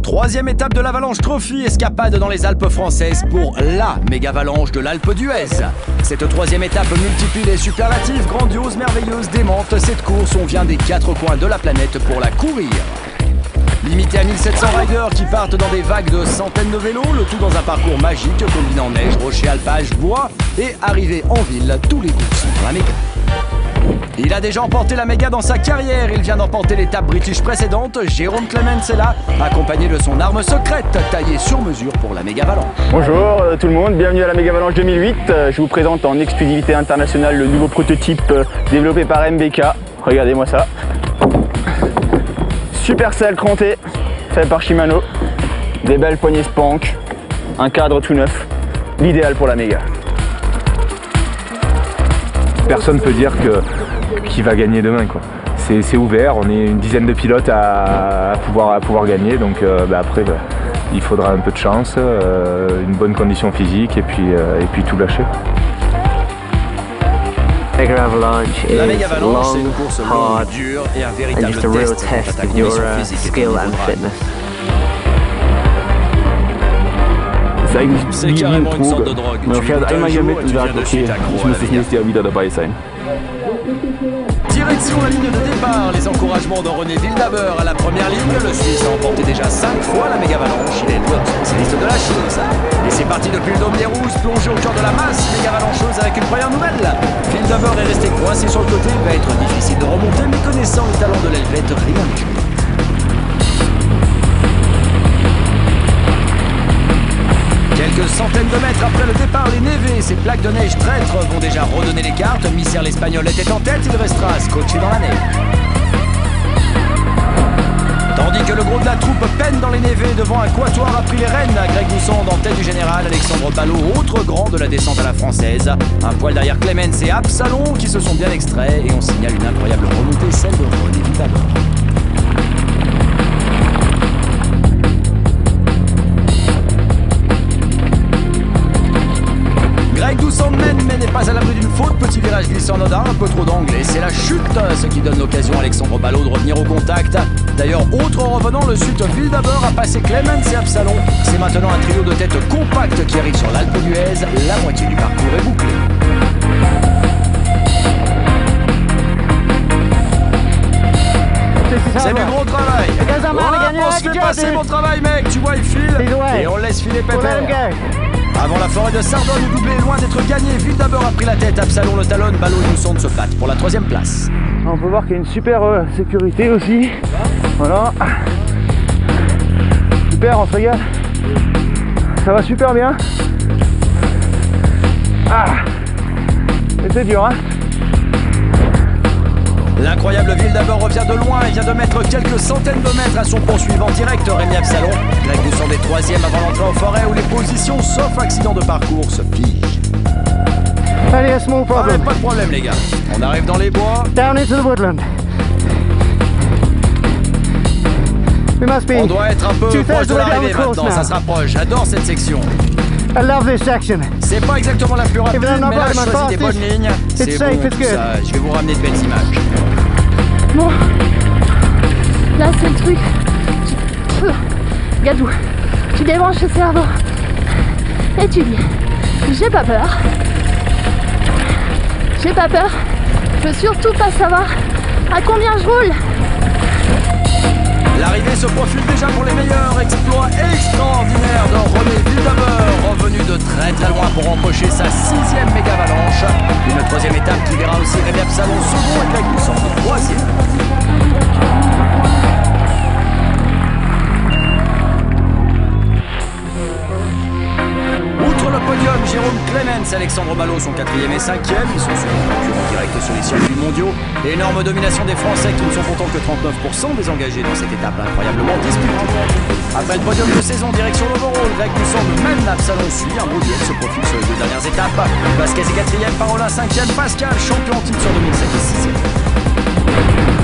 Troisième étape de l'Avalanche Trophy, escapade dans les Alpes françaises pour la méga-avalanche de l'Alpe d'Huez. Cette troisième étape multiplie les superlatifs, grandiose, merveilleuse, démente. Cette course, on vient des quatre coins de la planète pour la courir. Limité à 1700 riders qui partent dans des vagues de centaines de vélos, le tout dans un parcours magique combinant neige, rochers, alpages, bois et arrivée en ville, tous les groupes sont dans la méga. Il a déjà emporté la méga dans sa carrière, il vient d'emporter l'étape british précédente. Jérôme Clemens est là, accompagné de son arme secrète, taillée sur mesure pour la méga avalanche. Bonjour tout le monde, bienvenue à la méga avalanche 2008. Je vous présente en exclusivité internationale le nouveau prototype développé par MBK. Regardez-moi ça. Supercell cranté, fait par Shimano. Des belles poignées Spank, un cadre tout neuf, l'idéal pour la méga. Personne ne peut dire qui va gagner demain, quoi. C'est ouvert, on est une dizaine de pilotes à pouvoir gagner, donc après il faudra un peu de chance, une bonne condition physique et puis tout lâcher. Mega Avalanche La is méga avalanche, c'est une long, course hard, longue, dure et un and véritable just a real test test de ta of your condition physique et skill ton and niveau de fitness. Ist eigentlich C'est wie ein carrément une sorte de Droge. drogue. Man Tu fährt lûtes un einmal hier jour mit et und tu sagt, viens de okay, suite accro ich à muss la das méga. nächste Jahr wieder dabei sein. Direction la ligne de départ, les encouragements de René Wildaber à la première ligne. Le Suisse a emporté déjà 5 fois la méga avalanche, il est le spécialiste de la chose. Et c'est parti depuis le Daumier Rouge, plongé au cœur de la masse méga avalancheuse avec une première nouvelle. Wildaber est resté coincé sur le côté, va être difficile de remonter, mais connaissant le talent de l'Helvète, rien n'est joué. Quelques centaines de mètres après le départ, les névés, ces plaques de neige traîtres vont déjà redonner les cartes. Misser l'Espagnol était en tête, il restera scotché dans la neige. Tandis que le gros de la troupe peine dans les névés devant un quatuor a pris les rênes. Greg Doucend en tête du général, Alexandre Ballot, autre grand de la descente à la française. Un poil derrière Clemens et Absalon qui se sont bien extraits et on signale une incroyable remontée, celle de René Wildaber. Greg Doucend mène mais n'est pas à l'abri d'une faute. Petit virage glissant anodin, un peu trop d'angle et c'est la chute, ce qui donne l'occasion à Alexandre Ballot de revenir au contact. D'ailleurs, autre revenant, le Suisse Wildaber a passé Clemens et Absalon. C'est maintenant un trio de tête compacte qui arrive sur l'Alpe d'Huez. La moitié du parcours est bouclée. C'est du gros travail. On se fait passer mon travail, mec. Tu vois, il file et on laisse filer Pépère. Avant la forêt de Sardone, le doublé est loin d'être gagné. Wildaber a pris la tête, Absalon le talonne, Ballot et Doucend se battent pour la troisième place. On peut voir qu'il y a une super sécurité aussi. Voilà. Super, on se régale. Ça va super bien. Ah, c'est dur, hein. L'incroyable Wildaber revient de loin et vient de mettre quelques centaines de mètres à son poursuivant direct, Rémi Absalon. Greg Doucend est troisième avant l'entrée en forêt où les positions, sauf accident de parcours, se figent. Only a small Allez, problem. pas de problème les gars. On arrive dans les bois. Down into the woodland. We must On be doit être un peu two-thirds proche of de the way down l'arrivée the course maintenant, ça se now. rapproche. J'adore cette section. I love this section. C'est pas exactement la plus rapide, Even though I'm mais not là je riding my choisis des fastest, bonnes lignes. C'est it's bon safe, it's tout good. ça. Je vais vous ramener de belles images. Bon, là c'est le truc. Gadou, tu débranches le cerveau et tu dis j'ai pas peur. J'ai pas peur. Je veux surtout pas savoir à combien je roule. L'arrivée se profile déjà pour les meilleurs. Exploit extraordinaire de René Wildaber, revenu de très très loin pour empocher sa 6e méga avalanche. Une troisième étape qui verra aussi Rémi Absalon second et Greg Doucend troisième. Outre le podium, Jérôme Clemens et Alexandre Ballot sont 4e et 5e. Ils sont sur les concurrents directs sur les circuits mondiaux. Énorme domination des Français qui ne sont pourtant que 39% des engagés dans cette étape incroyablement disputée. Après le podium de saison, direction l'overall, Greg Doucend mène, Absalon suit. Un beau duel se profile sur les deux dernières étapes. Vasquez est 4e, Parolin 5e, Pascal, champion en titre sur 2007 et 6e.